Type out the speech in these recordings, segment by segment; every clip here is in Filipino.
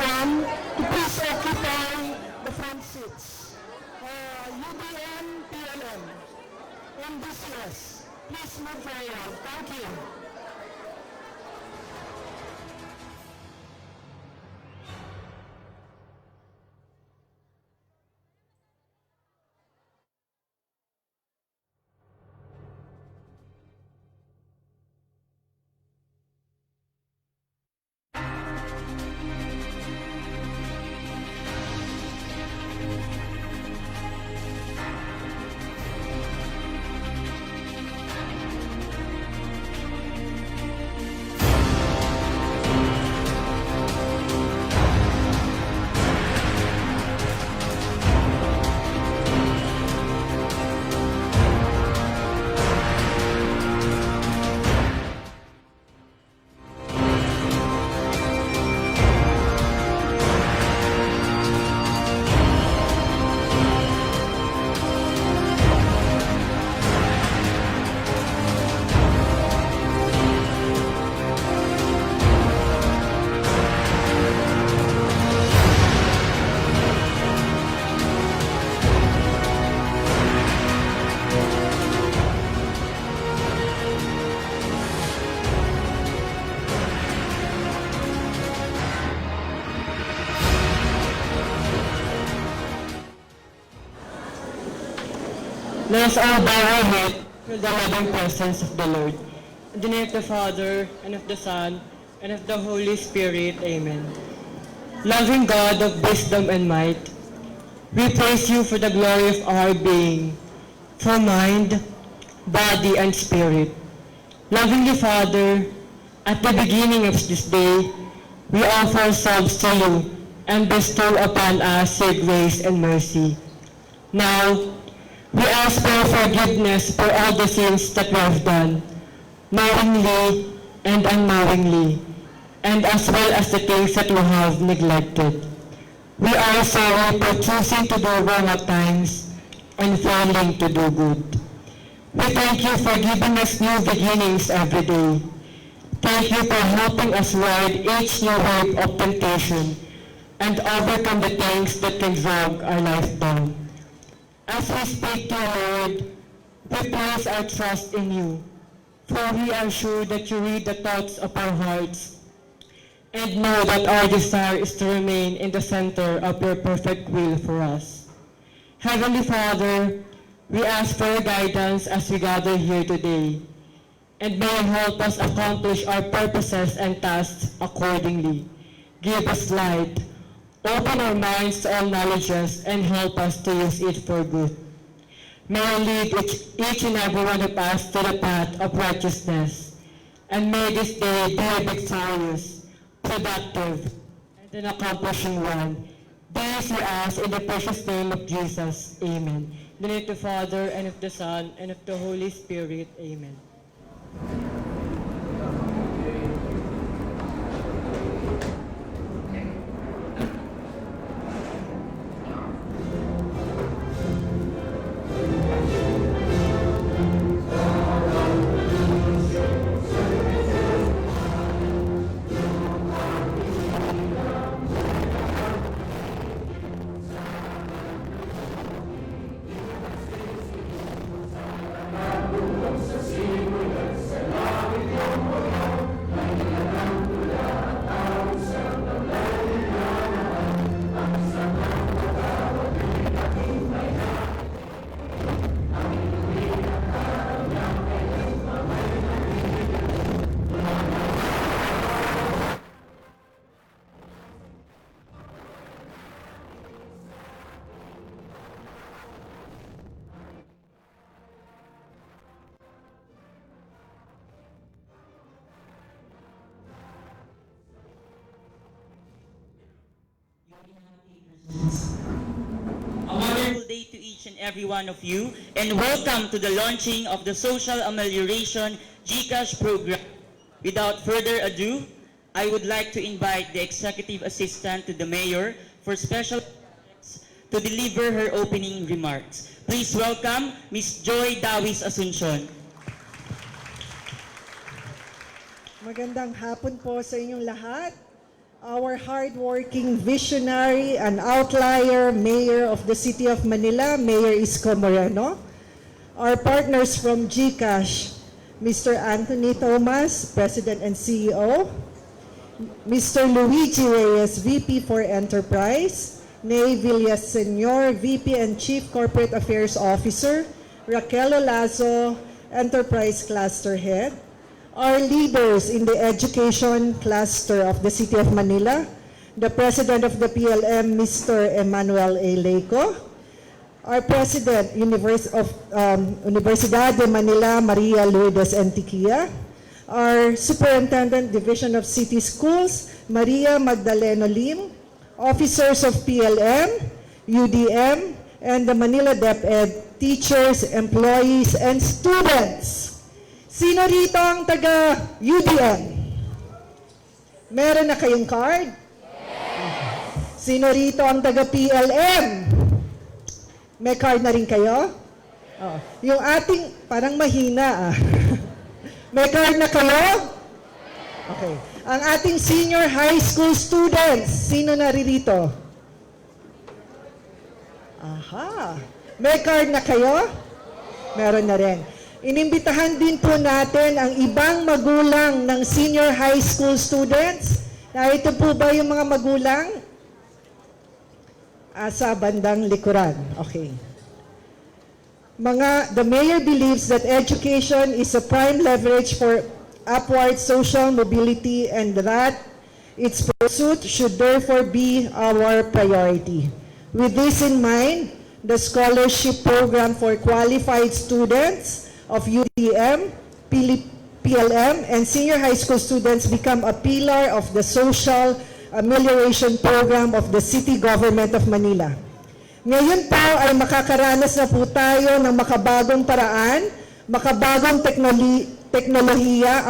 everyone to please occupy the front seats. UDN, PLM, and DCS, please move forward. Thank you. Let us all bow our head to the loving presence of the Lord. In the name of the Father, and of the Son, and of the Holy Spirit. Amen. Loving God of wisdom and might, we praise you for the glory of our being, for mind, body, and spirit. Lovingly Father, at the beginning of this day, we offer ourselves to you and bestow upon us your grace and mercy. Now, we ask for forgiveness for all the sins that we have done, knowingly and unknowingly, and as well as the things that we have neglected. We are sorry for choosing to do wrong at times and failing to do good. We thank you for giving us new beginnings every day. Thank you for helping us ride each new wave of temptation and overcome the things that can drag our life down. As we speak to you, Lord, we place our trust in you, for we are sure that you read the thoughts of our hearts and know that our desire is to remain in the center of your perfect will for us. Heavenly Father, we ask for your guidance as we gather here today, and may you help us accomplish our purposes and tasks accordingly. Give us light, open our minds to all knowledges, and help us to use it for good. May you lead each and every one of us to the path of righteousness, and may this day be a victorious, productive, and an accomplishing one. This we ask in the precious name of Jesus. Amen. In the name of the Father, and of the Son, and of the Holy Spirit. Amen. A wonderful day to each and every one of you, and welcome to the launching of the Social Amelioration GCash program. Without further ado, I would like to invite the Executive Assistant to the Mayor for special to deliver her opening remarks. Please welcome Ms. Joy Dawis Asuncion. Magandang hapon po sa inyong lahat. our hardworking visionary and outlier Mayor of the City of Manila, Mayor Isko Moreno, our partners from GCash, Mr. Anthony Thomas, President and CEO, Mr. Luigi Reyes, VP for Enterprise, Ney Villaseñor, VP and Chief Corporate Affairs Officer, Raquel Olazo, Enterprise Cluster Head, our leaders in the education cluster of the City of Manila, the President of the PLM, Mr. Emmanuel A. Leico, our President Universidad de Manila, Maria Lourdes Antiquia, our Superintendent Division of City Schools, Maria Magdaleno Lim, officers of PLM, UDM, and the Manila DepEd, teachers, employees, and students. Sino rito ang taga UDM? Meron na kayong card? Sino rito ang taga PLM? May card na rin kayo? Oh. Yung ating, parang mahina ah. May card na kayo? Okay. Ang ating senior high school students, sino naririto? Aha. May card na kayo? Meron na rin. Inimbitahan din po natin ang ibang magulang ng senior high school students. Narito po ba yung mga magulang? Sa bandang likuran. Okay. The mayor believes that education is a prime leverage for upward social mobility and that its pursuit should therefore be our priority. With this in mind, the scholarship program for qualified students of UDM, PLM, and senior high school students become a pillar of the social amelioration program of the City Government of Manila. Ngayon po ay makakaranas na po tayo ng makabagong paraan, makabagong teknolohiya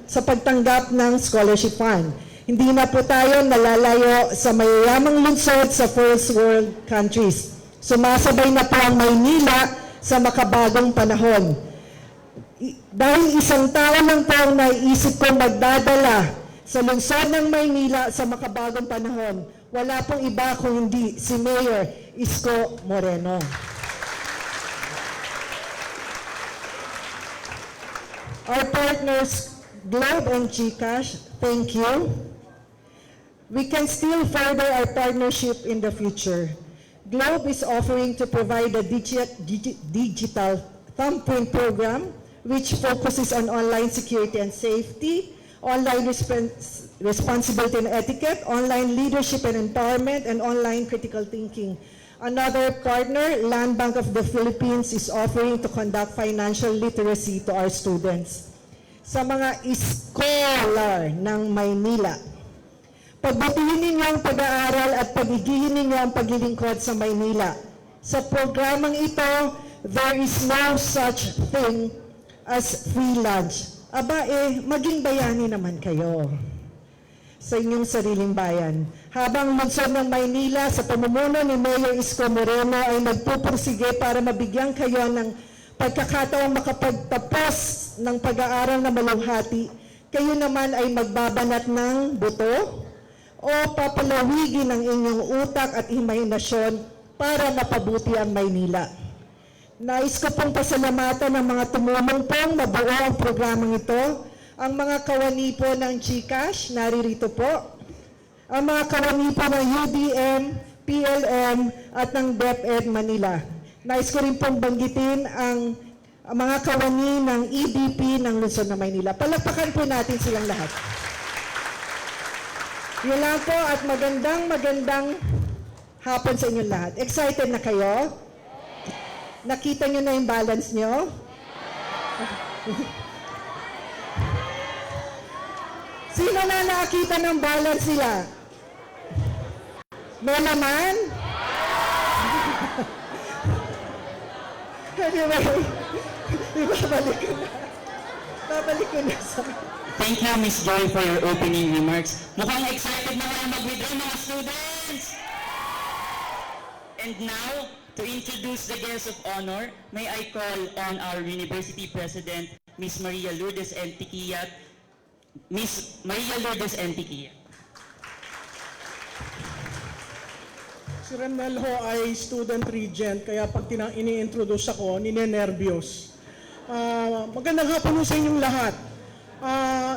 sa pagtanggap ng scholarship fund. Hindi na po tayo nalalayo sa mayayamang lungsod sa first world countries. Sumasabay na po ang Maynila sa makabagong panahon. Dahil isang tao lang po ang naiisip kong magdadala sa lungsod ng Maynila sa makabagong panahon. Wala pong iba kung hindi si Mayor Isko Moreno. Our partners, Globe and GCash, thank you. We can still further our partnership in the future. Globe is offering to provide a digital thumbprint program which focuses on online security and safety, online responsibility and etiquette, online leadership and empowerment, and online critical thinking. Another partner, Land Bank of the Philippines, is offering to conduct financial literacy to our students. Sa mga scholar ng Maynila, pagbutihin ninyo ang pag-aaral at pagigihin ninyo ang paglilingkod sa Maynila. Sa programang ito, there is no such thing as free lunch. Aba maging bayani naman kayo sa inyong sariling bayan. Habang lungsod ng Maynila sa pamumuno ni Mayor Isko Moreno ay nagpupursige para mabigyan kayo ng pagkakataong makapagtapos ng pag-aaral na maluhati, kayo naman ay magbabanat ng buto o papalawigin ang inyong utak at imahinasyon para mapabuti ang Maynila. Nais ko pong pasalamatan ng mga tumulong pong mabuo ang programang ito, ang mga kawani po ng GCash, naririto po, ang mga kawani po ng UDM, PLM, at ng DepEd Manila. Nais ko rin pong banggitin ang mga kawani ng EBP ng Lungsod ng Maynila. Palakpakan po natin silang lahat. Yun lang po at magandang hapon sa inyong lahat. Excited na kayo? Nakita nyo na yung balance nyo? Sino na nakakita ng balance nila? May laman? Anyway, babalik ko na sa... Thank you, Ms. Joy, for your opening remarks. Mukhang excited na kayo mag-withdraw, mga students! And now, to introduce the guest of honor, may I call on our University President, Ms. Maria Lourdes Antiquia. Ms. Maria Lourdes Antiquia. Si Renel ho ay student regent, kaya pag ini-introduce ako, ninenervyos. Magandang hapon ho sa inyong lahat.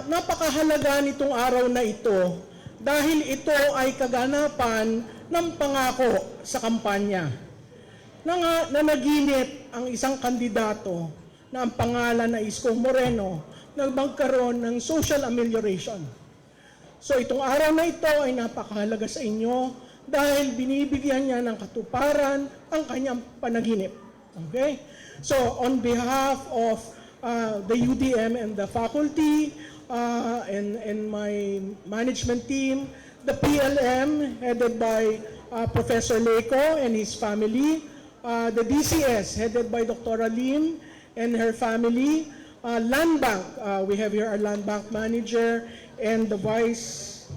Napakahalaga nitong araw na ito dahil ito ay kaganapan ng pangako sa kampanya. Nanaginip ang isang kandidato na ang pangalan na Isko Moreno na magkaroon ng social amelioration. So itong araw na ito ay napakahalaga sa inyo dahil binibigyan niya ng katuparan ang kanyang panaginip. Okay? So on behalf of the UDM and the faculty and my management team, the PLM headed by Professor Leco and his family, the DCS headed by Dr. Lim and her family, Land Bank, we have here our Land Bank manager and the first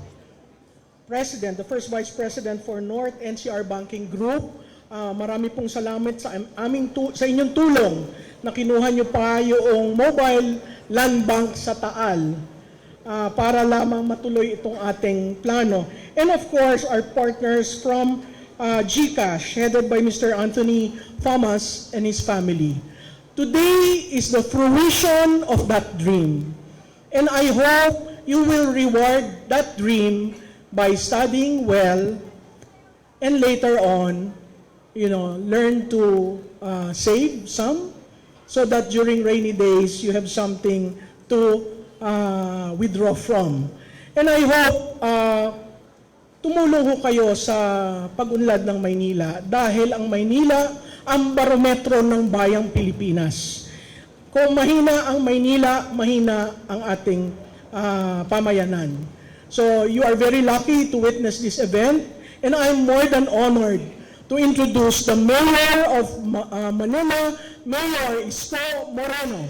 Vice President for North NCR Banking Group. Marami pong salamat sa inyong tulong na kinuha nyo pa yung mobile land bank sa Taal para lamang matuloy itong ating plano. And of course, our partners from GCash, headed by Mr. Anthony Thomas and his family. Today is the fruition of that dream. And I hope you will reward that dream by studying well and later on, learn to save some so that during rainy days you have something to withdraw from. And I hope tumulong ho kayo sa pag-unlad ng Maynila dahil ang Maynila ang barometro ng bayang Pilipinas. Kung mahina ang Maynila, mahina ang ating pamayanan. So you are very lucky to witness this event, and I'm more than honored to introduce the Mayor of Manila, Mayor Isko Moreno.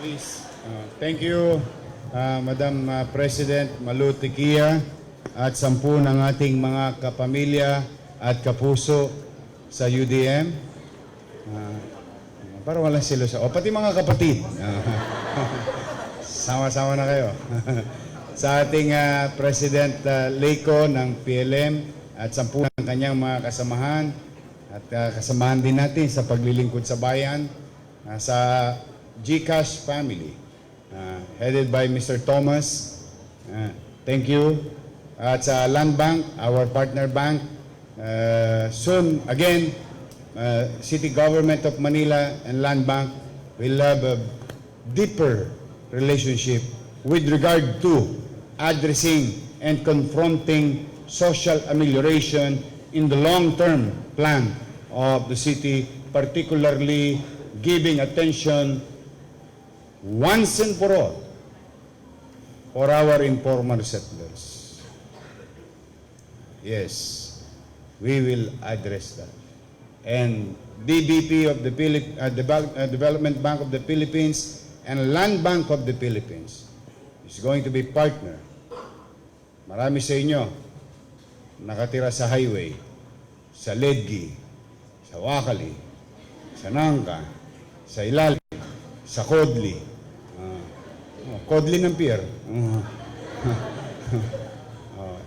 Please. Thank you, Madam President Malu Tikia at 10 ng ating mga kapamilya at kapuso sa UDM. Para walang silosa. O pati mga kapatid. Sama-sama na kayo. Sa ating President Leco ng PLM at 10 ng kanyang mga kasamahan at kasamahan din natin sa paglilingkod sa bayan sa GCash family headed by Mr. Thomas. Thank you. At sa Land Bank, our partner bank, soon again, City Government of Manila and Land Bank will have a deeper relationship with regard to addressing and confronting social amelioration in the long-term plan of the city, particularly giving attention once and for all for our informal settlers. Yes, we will address that. And DBP of the Development Bank of the Philippines and Land Bank of the Philippines is going to be partner. Marami sa inyo nakatira sa highway, sa Ledgi, sa Wakali, sa Nangka, sa Ilalim, sa Kodli. Kodli ng pier.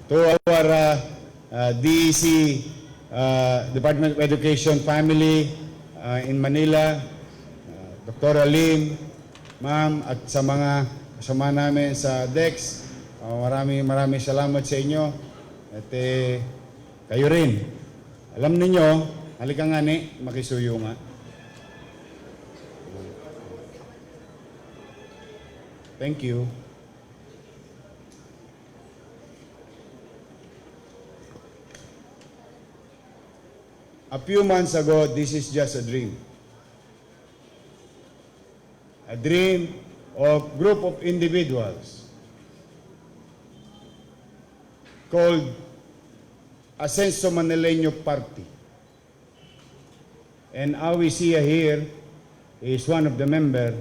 To our DEC, Department of Education family in Manila, Dr. Lim, ma'am, at sa mga kasama namin sa DEX, maraming salamat sa inyo. At kayo rin, alam ninyo, halika nga ni, makisuyo nga. Thank you. A few months ago, this is just a dream. A dream of group of individuals called Ascenso Manileño Party. And how we see here is one of the members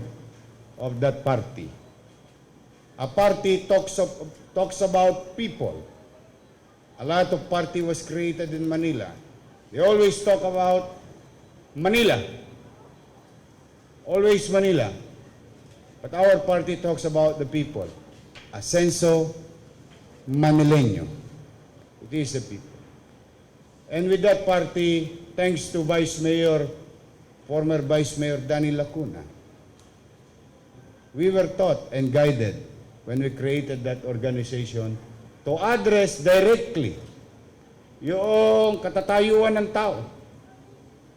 of that party. A party talks about people. A lot of party was created in Manila. They always talk about Manila. Always Manila. But our party talks about the people. Ascenso Manileño. It is the people. And with that party, thanks to former Vice Mayor Danny Lacuna, we were taught and guided when we created that organization to address directly yung katatayuan ng tao,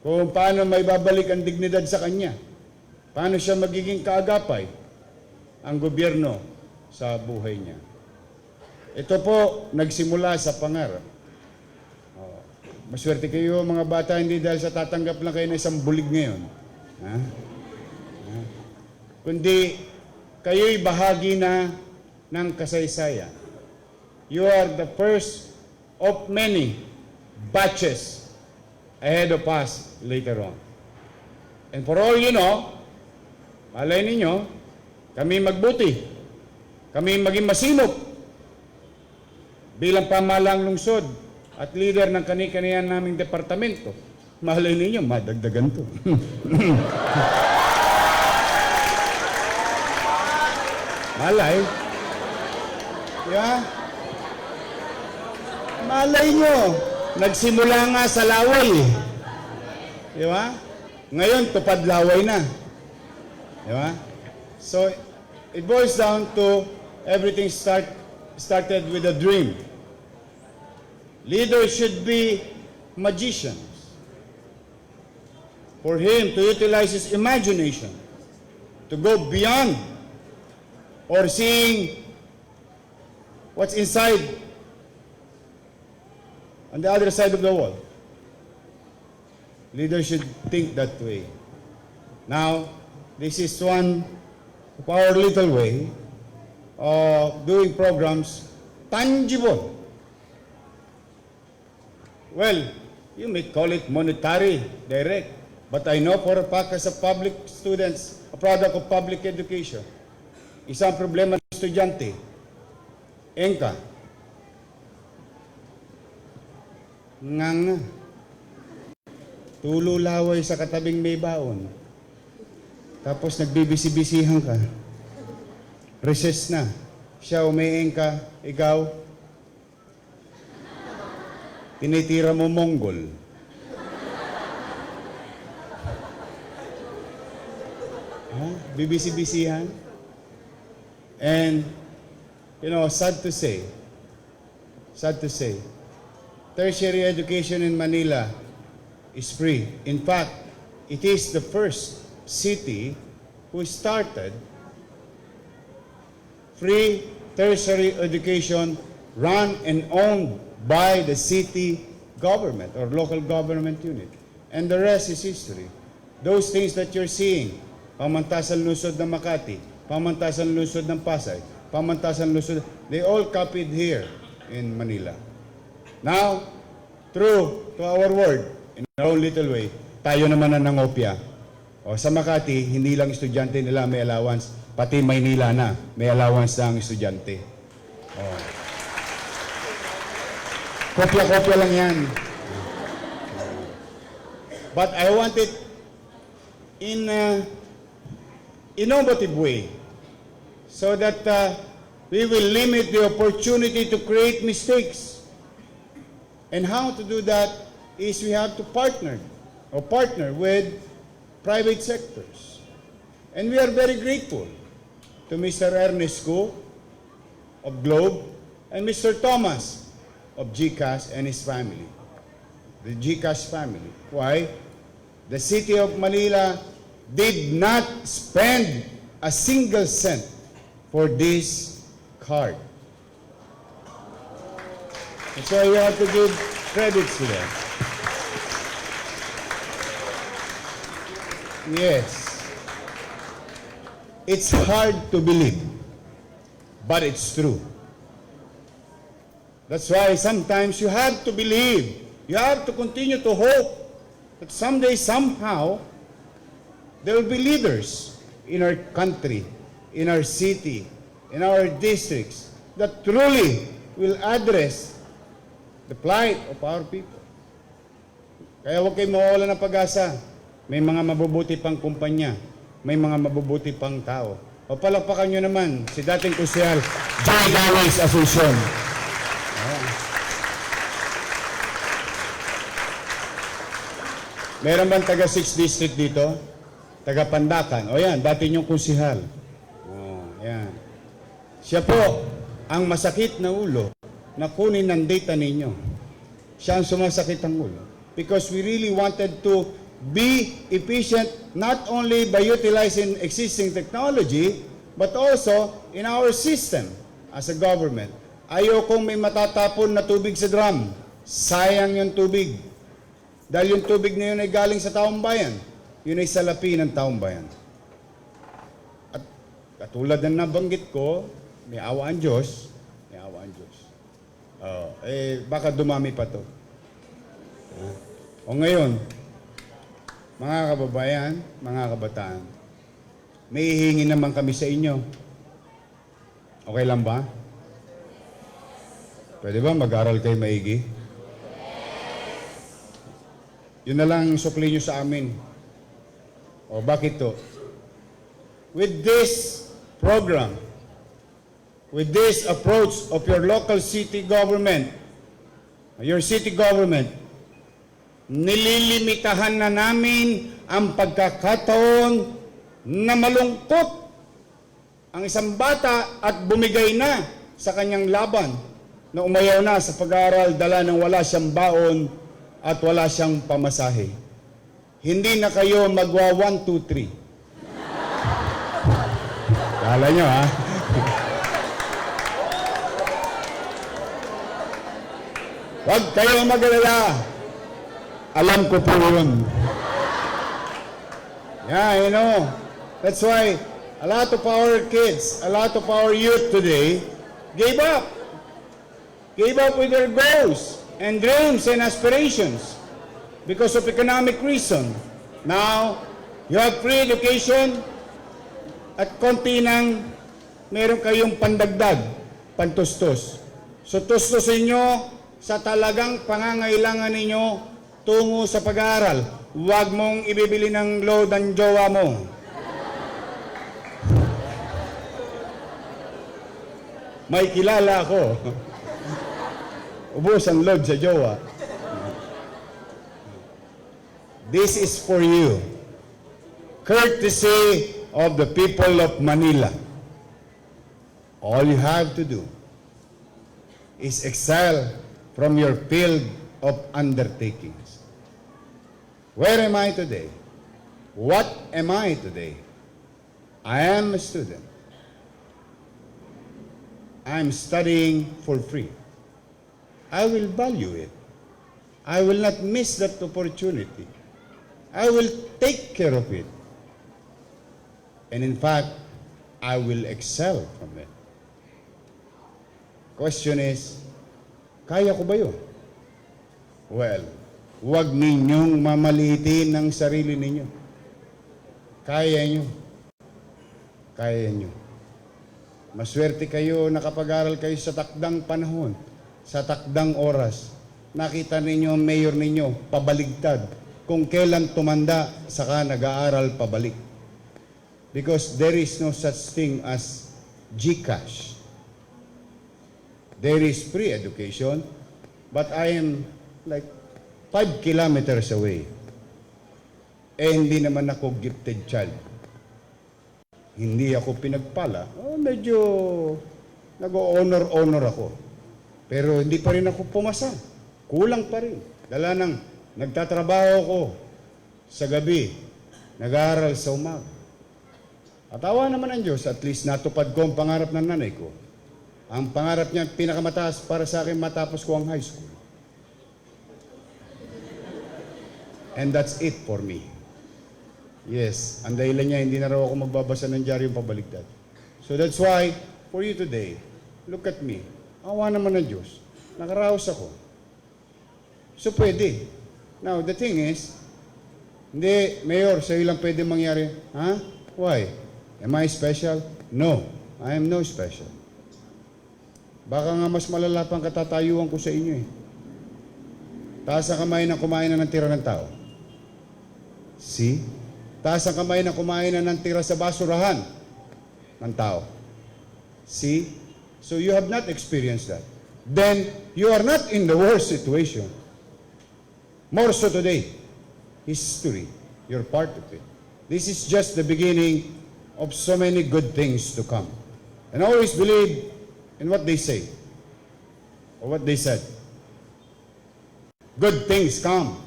kung paano may babalik ang dignidad sa kanya, paano siya magiging kaagapay ang gobyerno sa buhay niya. Ito po, nagsimula sa pangarap. Maswerte kayo mga bata, hindi dahil sa tatanggap lang kayo ng isang bulig ngayon. Kundi kayo'y bahagi na ng kasaysayan. You are the first of many batches ahead of us later on. And for all you know, malay ninyo, kami magbuti, kami maging masinop bilang pamahalang lungsod at leader ng kani-kaniyan naming departamento. Malay ninyo, madagdagan to. Malay. Yeah. Malay nyo, nagsimula nga sa laway. Di ba? Ngayon, tupad-laway na. Di ba? So, it boils down to everything started with a dream. Leaders should be magicians. For him to utilize his imagination, to go beyond or seeing what's inside on the other side of the wall. Leaders should think that way. Now, this is one of our little way of doing programs tangible. Well, you may call it monetary, direct, but I know for a fact as a public students, a product of public education, isang problema ng estudyante, engka, nganga, tululaway sa katabing may baon, tapos nagbibisi-bisihan ka, recess na, siya umiengka, ikaw, tinitira mo Mongol. Bibisi-bisihan. And, you know, sad to say, tertiary education in Manila is free. In fact, it is the first city who started free tertiary education run and owned by the city government or local government unit. And the rest is history. Those things that you're seeing, pamantasan lungsod ng Makati, pamantasan lungsod ng Pasay, pamantasan lungsod, they all copied here in Manila. Now, true to our word, in our own little way, tayo naman na nangopya. O sa Makati, hindi lang estudyante nila may allowance, pati Maynila na may allowance na ang estudyante. Kopya-kopya lang yan. But I want it in an innovative way so that we will limit the opportunity to create mistakes. And how to do that is we have to partner with private sectors. And we are very grateful to Mr. Isko of Globe and Mr. Thomas of GCash and his family, the GCash family. Why? The city of Manila did not spend a single cent for this card. And so you have to give credits to them. Yes. It's hard to believe, but it's true. That's why sometimes you have to believe, you have to continue to hope that someday, somehow, there will be leaders in our country, in our city, in our districts that truly will address the plight of our people. Kaya huwag kayong mawawala ng pag-asa. May mga mabubuti pang kumpanya, may mga mabubuti pang tao. O palakpakan nyo naman si dating kusyal Joy Gaways Association. Meron bang taga 6 district dito? Taga Pandakan. O yan, dati niyong kunsihal. O, yan. Siya po ang masakit na ulo na kunin ng data ninyo. Siya ang sumasakit ang ulo. Because we really wanted to be efficient not only by utilizing existing technology, but also in our system as a government. Ayokong may matatapon na tubig sa drum. Sayang yung tubig. Dahil yung tubig na yun ay galing sa taong bayan. Yun ay salapi ng taong bayan. At katulad ng nabanggit ko, may awa ang Diyos. May awa ang Diyos. Baka dumami pa to. O ngayon, mga kababayan, mga kabataan, may hihingi naman kami sa inyo. Okay lang ba? Pwede ba mag-aral kayo maigi? Yun na lang sukli nyo sa amin. O bakit to? With this program, with this approach of your local city government, your city government, nililimitahan na namin ang pagkakataon na malungkot ang isang bata at bumigay na sa kanyang laban na umayaw na sa pag-aaral dala ng wala siyang baon at wala siyang pamasahe. Hindi na kayo magwa 1, 2, 3. Kala nyo, ha? Huwag kayo mag-alala. Alam ko po yun. Yeah, you know. That's why a lot of our kids, a lot of our youth today gave up. Gave up with their goals and dreams and aspirations because of economic reason. Now, you have free education at konti nang meron kayong pandagdag, pantustos. So, tustusin nyo sa talagang pangangailangan ninyo tungo sa pag-aaral. Huwag mong ibibili ng load ang jowa mo. May kilala ako. Ubus ang load sa jowa. This is for you. Courtesy of the people of Manila. All you have to do is excel from your field of undertakings. Where am I today? What am I today? I am a student. I'm studying for free. I will value it. I will not miss that opportunity. I will take care of it. And in fact, I will excel from it. Question is, kaya ko ba yun? Well, huwag ninyong mamaliitin ang sarili ninyo. Kaya nyo. Kaya nyo. Maswerte kayo nakapag-aral kayo sa takdang panahon, sa takdang oras. Nakita ninyo ang mayor ninyo, pabaligtad. Kung kailan tumanda, saka nag-aaral pabalik. Because there is no such thing as GCash. There is free education, but I am like 5 kilometers away. Hindi naman ako gifted child. Hindi ako pinagpala. Medyo nag-honor ako. Pero hindi pa rin ako pumasa. Kulang pa rin. Dala ng nagtatrabaho ko sa gabi, nag-aaral sa umaga. At awa naman ang Diyos, at least natupad ko ang pangarap ng nanay ko. Ang pangarap niya, pinakamataas para sa akin, matapos ko ang high school. And that's it for me. Yes, ang dahilan niya, hindi na raw ako magbabasa ng diaryong pabaligtad. So that's why, for you today, look at me. Awa naman ng Diyos. Nakaraos ako. So pwede. Now, the thing is, hindi, Mayor, sa'yo lang pwede mangyari. Ha? Why? Am I special? No, I am no special. Baka nga mas malala pang katatayuan ko sa inyo eh. Taas ang kamay na kumain na ng tira ng tao. See? Taas ang kamay na kumain na ng tira sa basurahan ng tao. See? So you have not experienced that. Then you are not in the worst situation. More so today, history, you're part of it. This is just the beginning of so many good things to come. And I always believe in what they say, or what they said. Good things come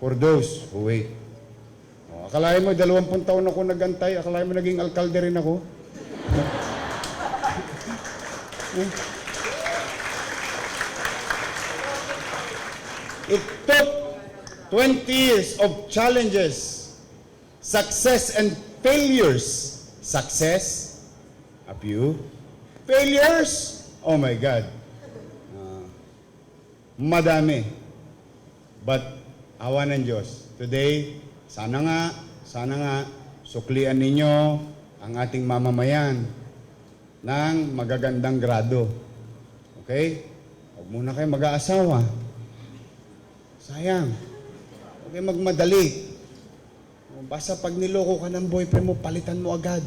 for those who wait. O, akalain mo, 20 taon ako nagantay, akalain mo naging alkalde rin ako. It took 20 years of challenges, success and failures. Success, a few. Failures, oh my God. Madami. But awa ng Diyos. Today, sana nga, suklian ninyo ang ating mamamayan ng magagandang grado. Okay? Huwag muna kayo mag-aasawa. Sayang. Huwag kayo magmadali. Basta pag niloko ka ng boyfriend mo, palitan mo agad.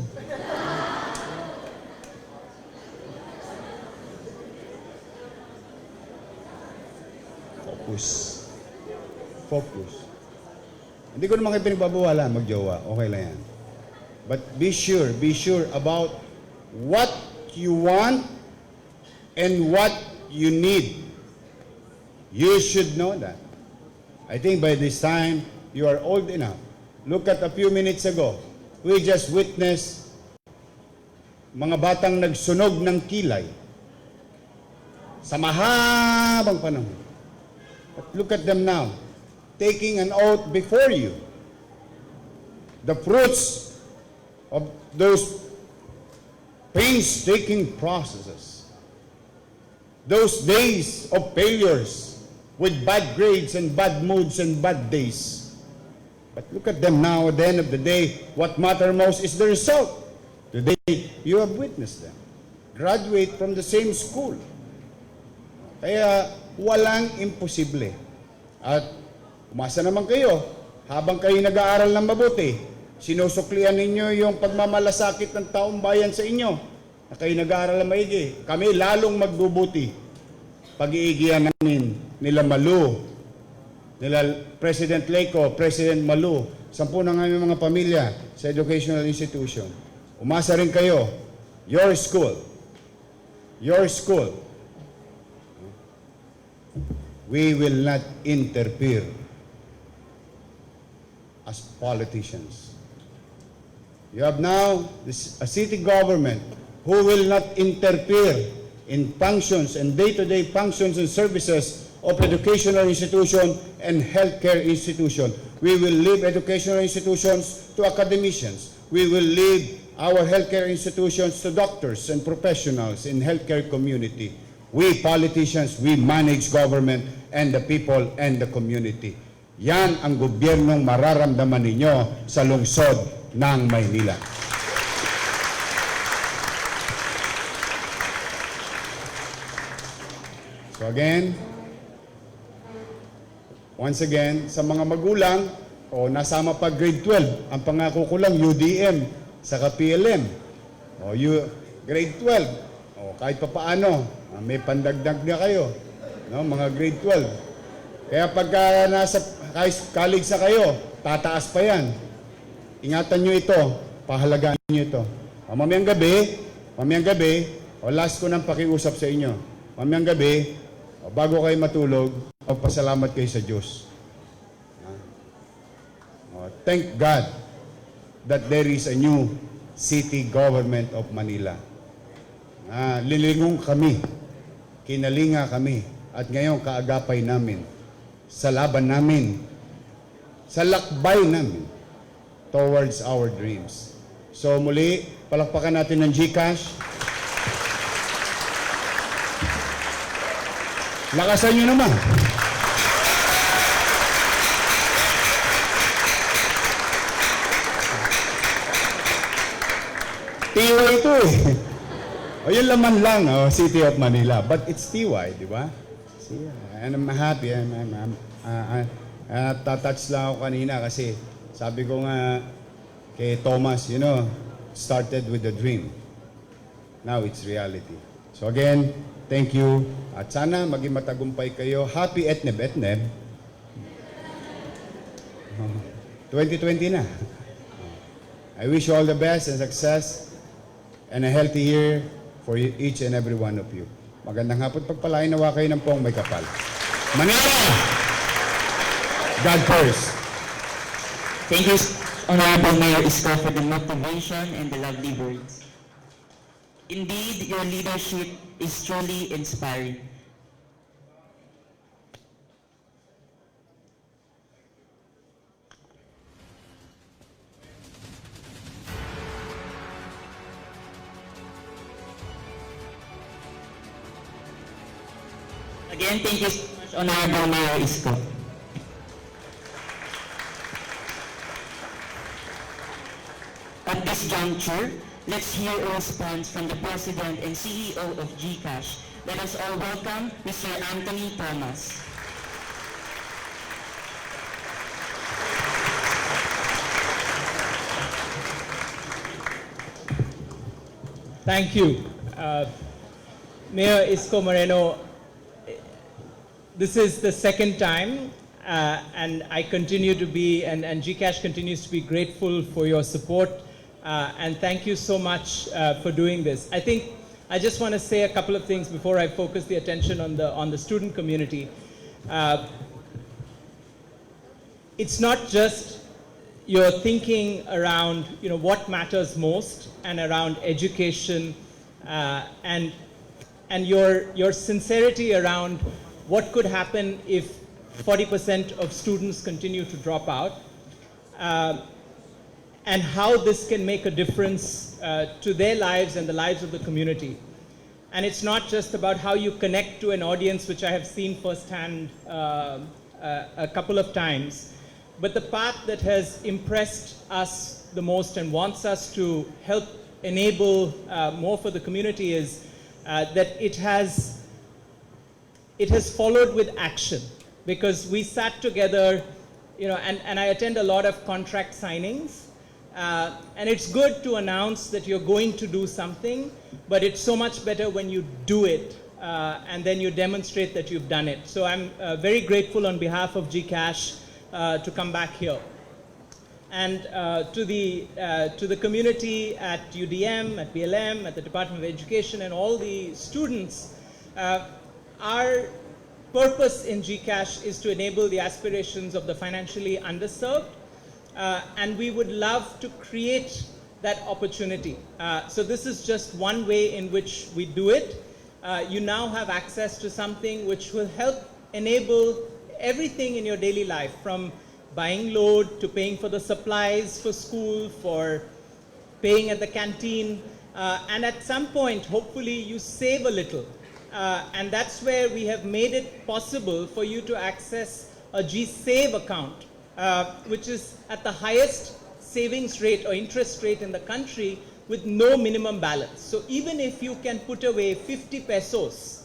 Focus. Hindi ko naman kayo pinagbabawala magjowa. Okay lang yan. But be sure about what you want and what you need. You should know that. I think by this time, you are old enough. Look at a few minutes ago, we just witnessed mga batang nagsunog ng kilay sa mahabang panahon. But look at them now, taking an oath before you. The fruits of those painstaking processes, those days of failures with bad grades and bad moods and bad days. But look at them now, at the end of the day, what matters most is the result. Today, you have witnessed them. Graduate from the same school. Kaya, walang imposible. At umasa naman kayo, habang kayo nag-aaral ng mabuti, sinusuklian ninyo yung pagmamalasakit ng taong bayan sa inyo, na kayo nag-aaral ng maigi. Kami lalong magbubuti. Pag-iigihan namin nila Malu, nila President Leco, President Malu, 10 ng aming mga pamilya sa educational institution. Umasa rin kayo, your school, we will not interfere as politicians. You have now a city government who will not interfere in functions and day-to-day functions and services of educational institution and healthcare institution. We will leave educational institutions to academicians. We will leave our healthcare institutions to doctors and professionals in healthcare community. We politicians, we manage government and the people and the community. Yan ang gobyernong mararamdaman ninyo sa lungsod ng Maynila. So again, once again, sa mga magulang, o nasama pa grade 12, ang pangako ko lang UDM, saka PLM, o grade 12, o kahit pa paano, may pandagdag na kayo, no, mga grade 12. Kaya pagka nasa college sa kayo, tataas pa yan. Ingatan nyo ito, pahalagaan nyo ito. Mamayang gabi, o last ko ng pakiusap sa inyo, mamayang gabi, bago kayo matulog, magpasalamat kayo sa Diyos. Thank God that there is a new city government of Manila. Lilingong kami, kinalinga kami, at ngayon kaagapay namin, sa laban namin, sa lakbay namin, towards our dreams. So muli, palakpakan natin ng GCash. Lakasan nyo naman. TY ito eh. O yun laman lang, City of Manila. But it's TY, di ba? And I'm happy. Tatouch lang ako kanina kasi sabi ko nga kay Thomas, started with a dream. Now it's reality. So again, thank you. At sana maging matagumpay kayo. Happy Etneb Etneb. 2020 na. I wish you all the best and success and a healthy year for each and every one of you. Magandang hapon, pagpalain nawa kayo ng pong may kapal. Manila! God first. Thank you, Honorable Mayor Isko, for the motivation and the lovely words. Indeed, your leadership is truly inspiring. Again, thank you so much, Honorable Mayor Isko. At this juncture, let's hear a response from the President and CEO of GCash. Let us all welcome Mr. Anthony Thomas. Thank you. Mayor Isko Moreno, this is the second time, and I continue to be, and GCash continues to be grateful for your support, and thank you so much for doing this. I think I just want to say a couple of things before I focus the attention on the student community. It's not just your thinking around what matters most and around education, and your sincerity around what could happen if 40% of students continue to drop out, and how this can make a difference to their lives and the lives of the community. And it's not just about how you connect to an audience, which I have seen firsthand a couple of times, but the part that has impressed us the most and wants us to help enable more for the community is that it has followed with action. Because we sat together, and I attend a lot of contract signings, and it's good to announce that you're going to do something, but it's so much better when you do it, and then you demonstrate that you've done it. So I'm very grateful on behalf of GCash to come back here. And to the community at UDM, at BLM, at the Department of Education, and all the students, our purpose in GCash is to enable the aspirations of the financially underserved, and we would love to create that opportunity. So this is just one way in which we do it. You now have access to something which will help enable everything in your daily life, from buying load to paying for the supplies for school, for paying at the canteen, and at some point, hopefully, you save a little. And that's where we have made it possible for you to access a GSave account, which is at the highest savings rate or interest rate in the country with no minimum balance. So even if you can put away 50 pesos,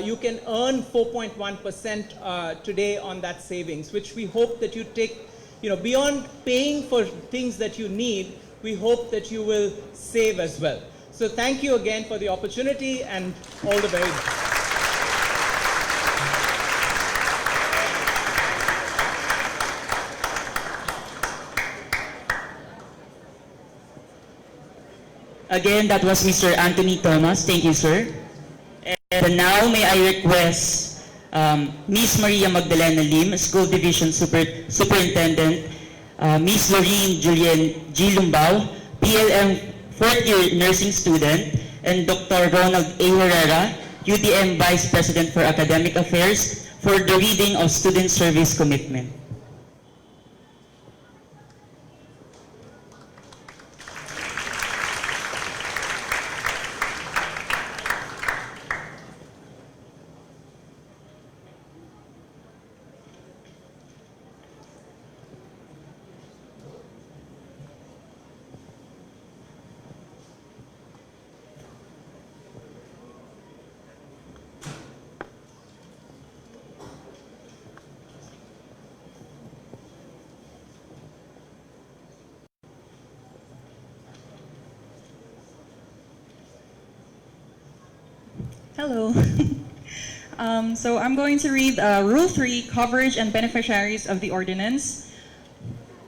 you can earn 4.1% today on that savings, which we hope that you take, beyond paying for things that you need, we hope that you will save as well. So thank you again for the opportunity, and all the very best. Again, that was Mr. Anthony Thomas. Thank you, sir. And now may I request Ms. Maria Magdalena Lim, School Division Superintendent, Ms. Lorene Julien G. Lumbao, PLM fourth-year nursing student, and Dr. Ronald A. Herrera, UDM Vice President for Academic Affairs, for the reading of Student Service Commitment. Hello. So I'm going to read Rule 3, Coverage and Beneficiaries of the Ordinance.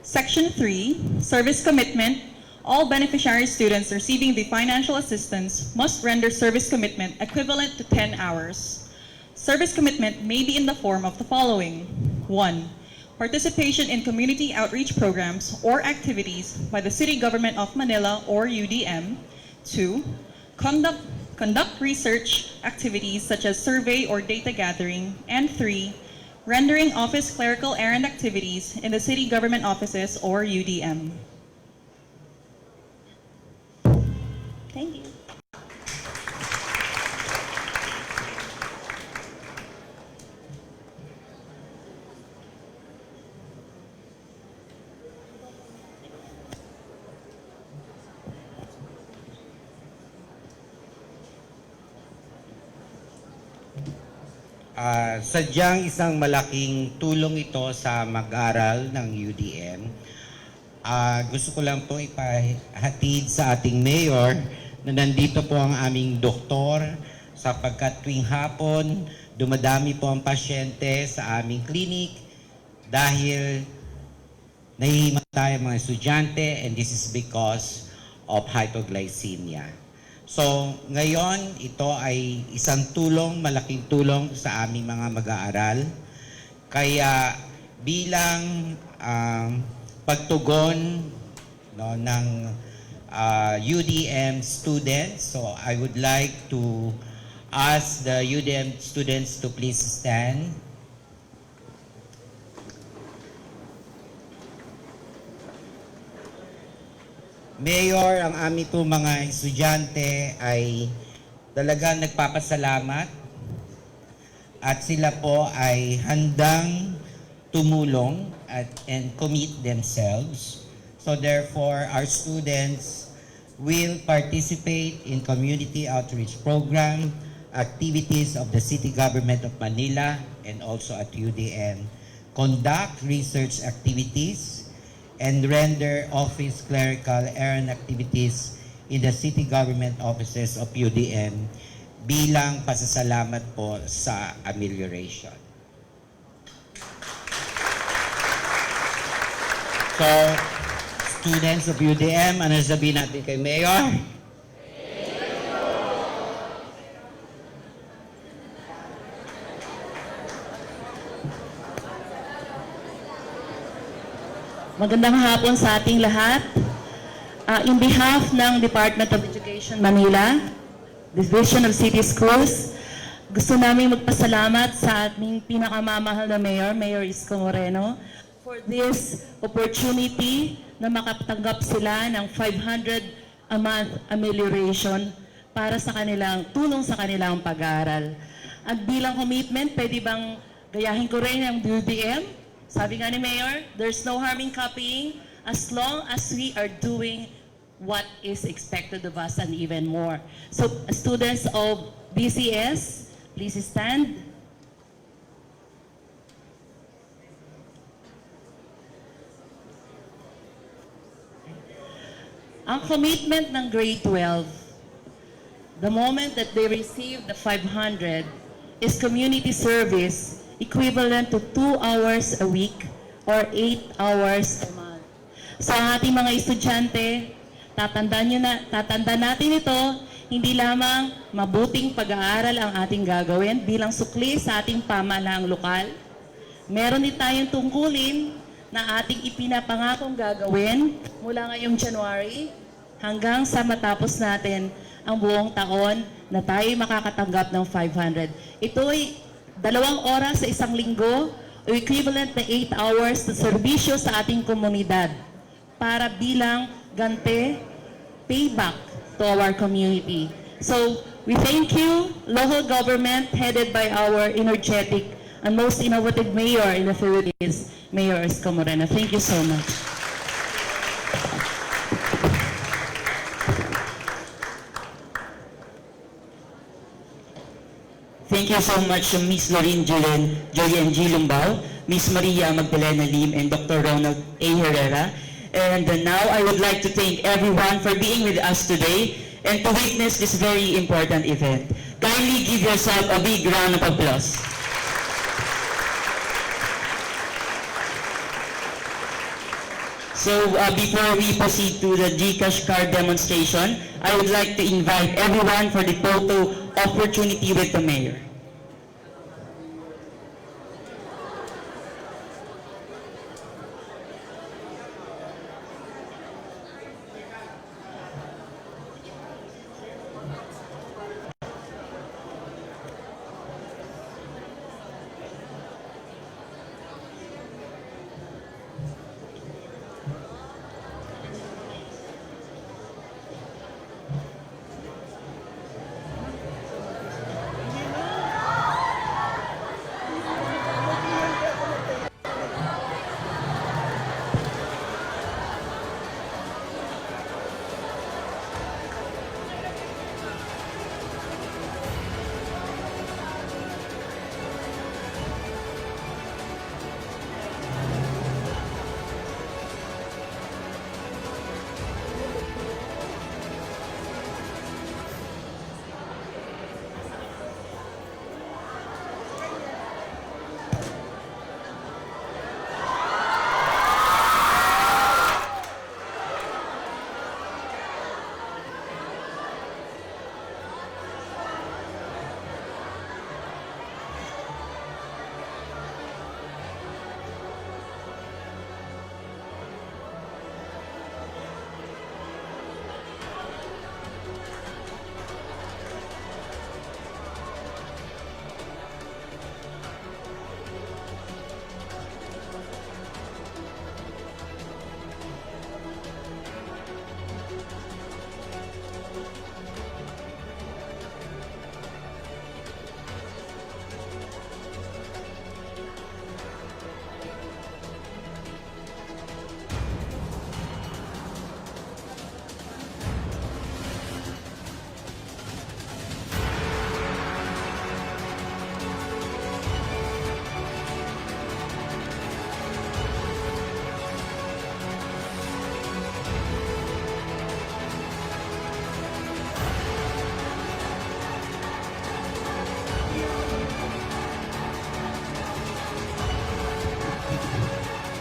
Section 3, Service Commitment. All beneficiary students receiving the financial assistance must render service commitment equivalent to 10 hours. Service commitment may be in the form of the following. 1. Participation in community outreach programs or activities by the City Government of Manila or UDM. 2. Conduct research activities such as survey or data gathering. And 3. Rendering office clerical errand activities in the city government offices or UDM. Thank you. Sadyang isang malaking tulong ito sa mag-aral ng UDM. Gusto ko lang po ipahatid sa ating mayor na nandito po ang aming doktor sapagkat tuwing hapon dumadami po ang pasyente sa aming clinic dahil nahihimatay ang mga estudyante, and this is because of hypoglycemia. So, ngayon, ito ay isang tulong, malaking tulong sa aming mga mag-aaral. Kaya bilang pagtugon ng UDM students, so I would like to ask the UDM students to please stand. Mayor, ang aming po mga estudyante ay talagang nagpapasalamat at sila po ay handang tumulong and commit themselves. So therefore, our students will participate in community outreach program, activities of the City Government of Manila and also at UDM, conduct research activities, and render office clerical errand activities in the city government offices of UDM bilang pasasalamat po sa amelioration. So, students of UDM, ano sabihin natin kay Mayor? Magandang hapon sa ating lahat. In behalf ng Department of Education Manila, Division of City Schools, gusto namin magpasalamat sa ating pinakamamahal na Mayor, Mayor Isko Moreno, for this opportunity na makatanggap sila ng 500 a month amelioration para sa kanilang tulong sa kanilang pag-aaral. At bilang commitment, pwede bang gayahin ko rin ang UDM? Sabi nga ni Mayor, there's no harm in copying as long as we are doing what is expected of us and even more. So, students of BCS, please stand. Ang commitment ng grade 12, the moment that they receive the 500, is community service equivalent to 2 hours a week or 8 hours a month. Sa ating mga estudyante, tatandaan natin ito, hindi lamang mabuting pag-aaral ang ating gagawin bilang sukli sa ating pamahalaang lokal. Meron din tayong tungkulin na ating ipinapangakong gagawin mula ngayong January hanggang sa matapos natin ang buong taon na tayo makakatanggap ng 500. Ito ay 2 oras sa isang linggo o equivalent na 8 hours na serbisyo sa ating komunidad para bilang ganti, payback to our community. So, we thank you, local government headed by our energetic and most innovative mayor in the Philippines, Mayor Isko Moreno. Thank you so much. Thank you so much, Ms. Lorraine Julian G. Lumbao, Ms. Maria Magdalena Lim, and Dr. Ronald A. Herrera. And now I would like to thank everyone for being with us today and to witness this very important event. Kindly give yourself a big round of applause. So before we proceed to the GCash card demonstration, I would like to invite everyone for the photo opportunity with the mayor.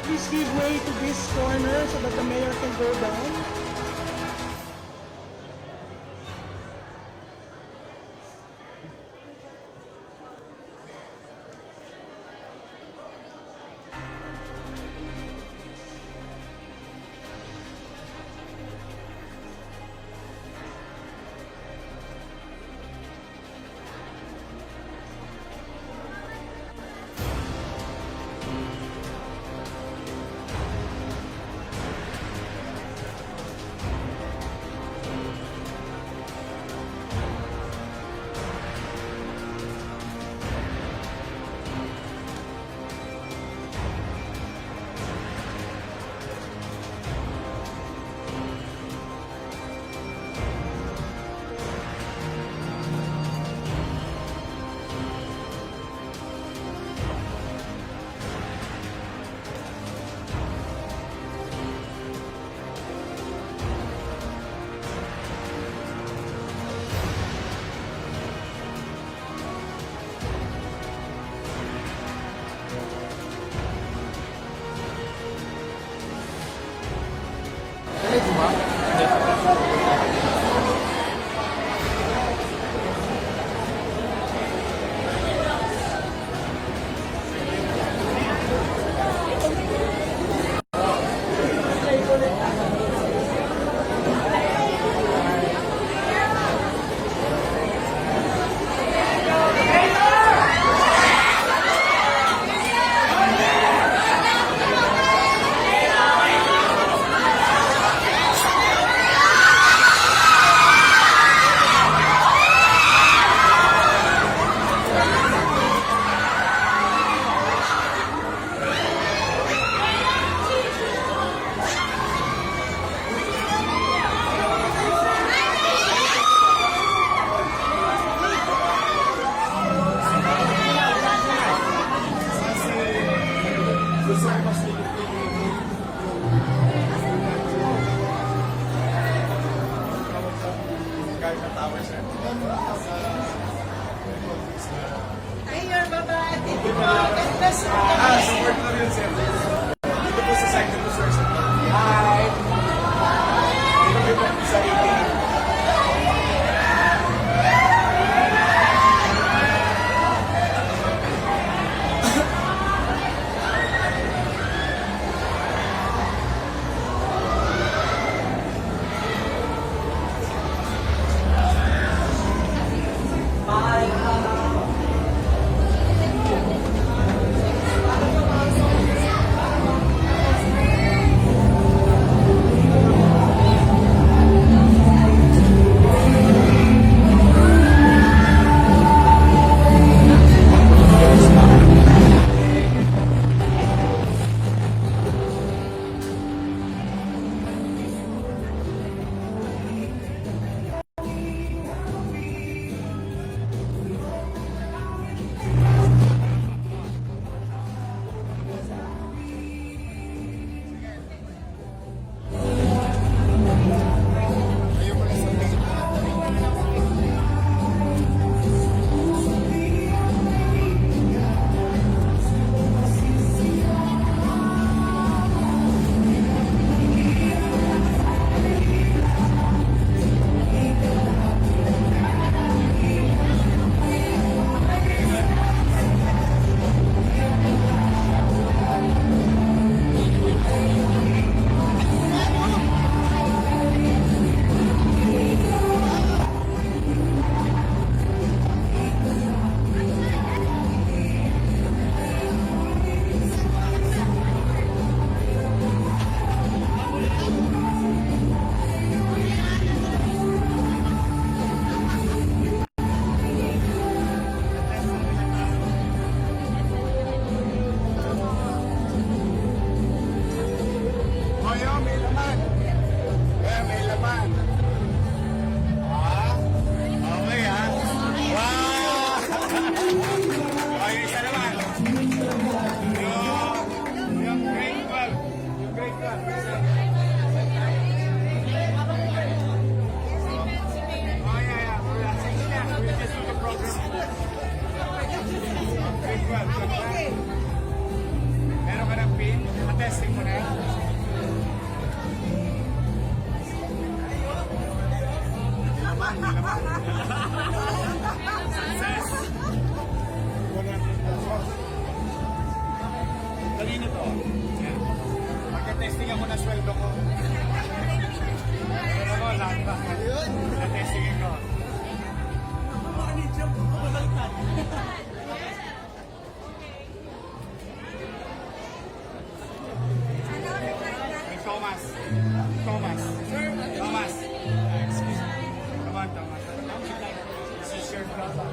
Please give way to this corner so that the mayor can go down. Mayor, bye-bye. Thank you po. God bless you. Support na rin, sir. Dito po sa side ko, sir. Hi! Dito po sa 18. Kanina to. Magka-testing ako na sweldo ko. Pero ko, lahat ba? Magka-testingin ko. Thomas. Thomas. Thomas. Excuse me. Come on, Thomas. This is your brother.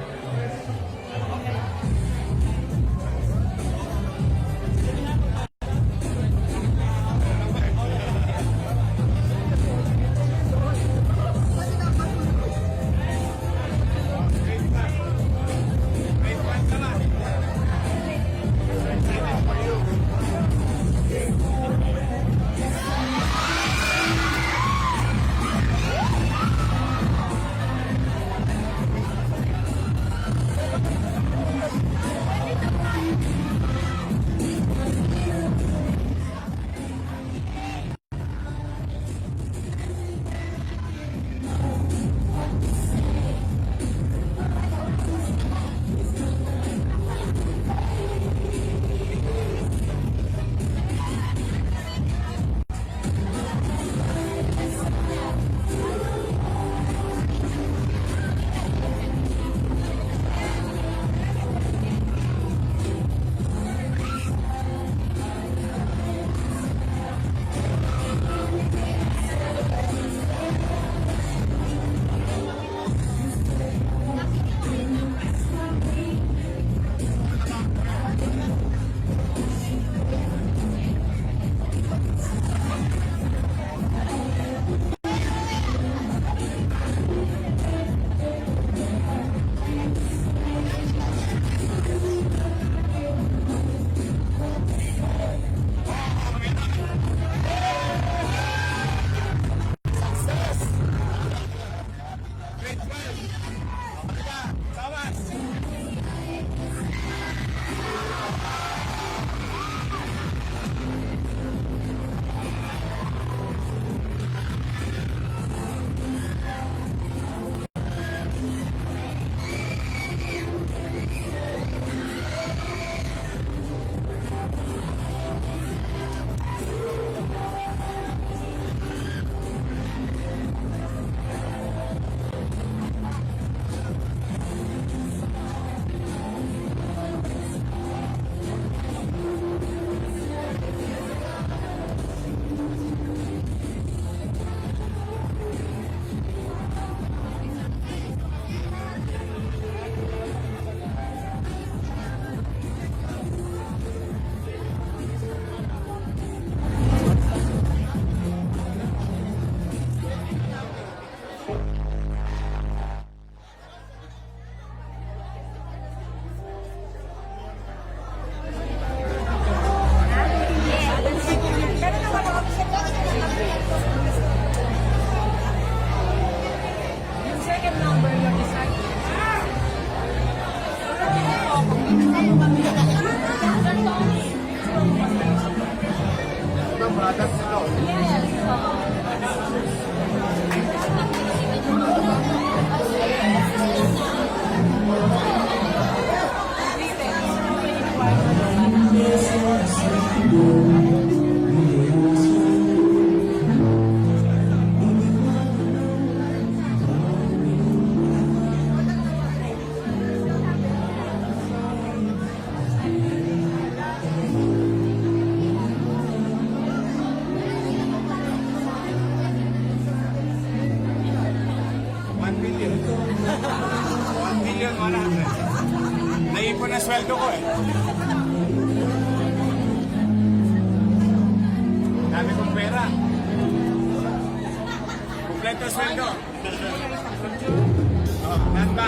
100. Naipon ang sweldo ko eh. Dami kong pera. Kompleto sweldo. Oh, nanda.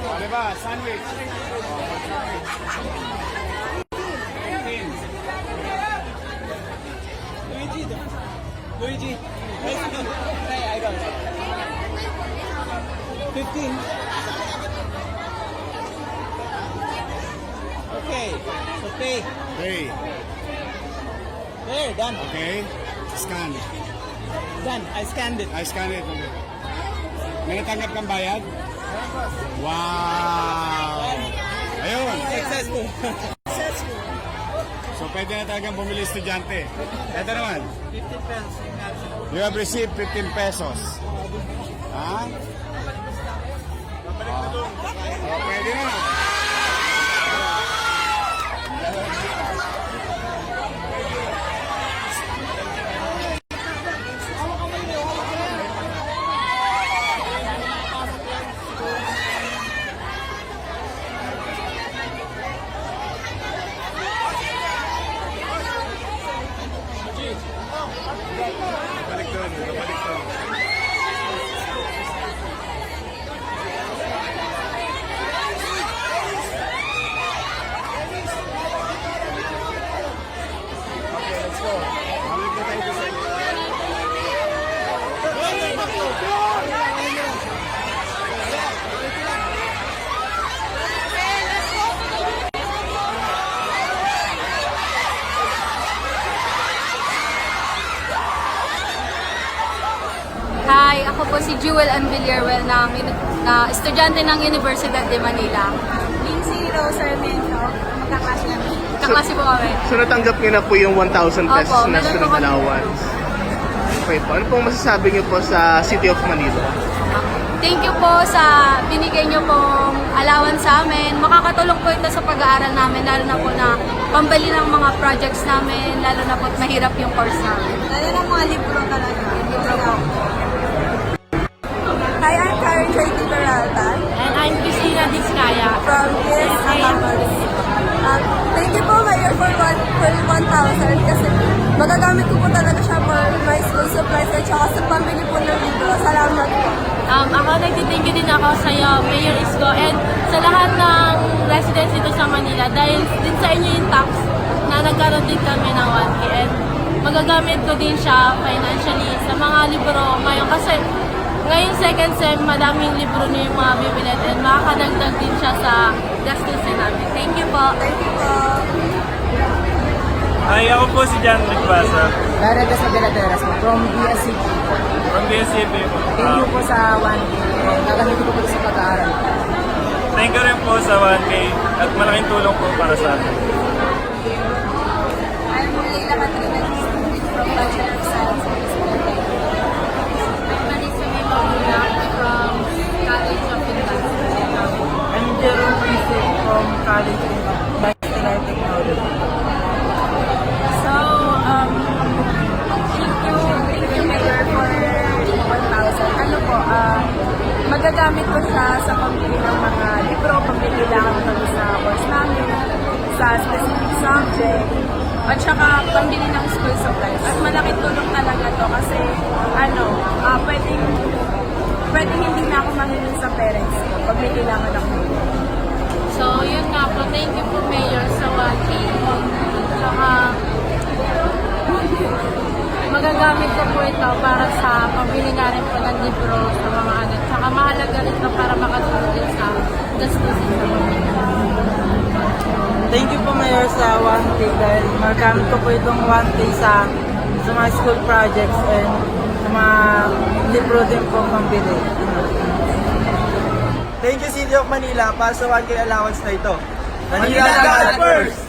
Ano ba? Sandwich. Luigi. Hey, I got it. 15. Okay. So pay. Hey. There, done. Okay. Scan. Done. I scanned it. I scan it. Okay. May natanggap kang bayad? Wow! Ayun. Successful. So pwede na talagang bumili estudyante. Ito naman. 15 pesos. You have received 15 pesos. Ha? Oh, pwede na. Balik doon. Okay, let's go. Balik na tayo sa Hi, ako po si Jewel Ann Villarwell na estudyante ng Universidad de Manila. Lindsay Rose Armento, magkaklase namin. Kaklase po kami. So natanggap niyo na po yung 1,000 pesos Opo, na meron student po kami. allowance. Okay po. Ano pong masasabi niyo po sa City of Manila? Thank you po sa binigay niyo pong allowance sa amin. Makakatulong po ito sa pag-aaral namin, lalo na po na pambali ng mga projects namin, lalo na po mahirap yung course namin. Lalo ng mga libro talaga. Libro po. Hi, I'm Karen Tracy Peralta. And I'm Christina Diskaya. From this campus. Thank you po, Mayor, for 1,000 kasi magagamit ko po talaga siya for my school supplies at saka sa pambili po ng libro. Salamat po. Ako nagtithank you din ako sa iyo, Mayor Isko, and sa lahat ng residents dito sa Manila dahil din sa inyo yung tax na nagkaroon din kami ng 1K and magagamit ko din siya financially sa mga libro ngayon kasi ngayon second sem, madaming libro na yung mga bibilit and makakadagdag din siya sa gastusin namin. Thank you po. Thank you po. Hi, ako po si Jan Nagbasa. Daragas na Delateras po, from BSCP. From BSCP po. Thank you po sa 1K. Gagamitin ko po sa pag-aaral. Thank you rin po sa 1K at malaking tulong po para sa atin. I'm Maynila from Bachelor of Science. From College of Investment. I'm Jerome Pise from College of Bachelor Technology. So, thank you Mayor for 1,000. Ano po, magagamit ko siya sa pambili ng mga libro, pambili lang kami sa course namin, sa specific subject, at saka pambili ng school supplies. At malaking tulong talaga to kasi, pwedeng hindi na ako mangingin sa parents ko pag may kailangan ako. So, yun nga po. Thank you po, Mayor, sa 1K. Saka, magagamit ko po ito para sa pambili na rin po ng libro sa mga anak. Saka mahalaga rin ito para makatulong din sa gastusin sa mga. Thank you po, Mayor, sa 1K dahil magamit ko po itong 1K sa mga school projects and sa mga libro din po pambili. Thank you, City of Manila, para sa 1K allowance na ito. Manila God first!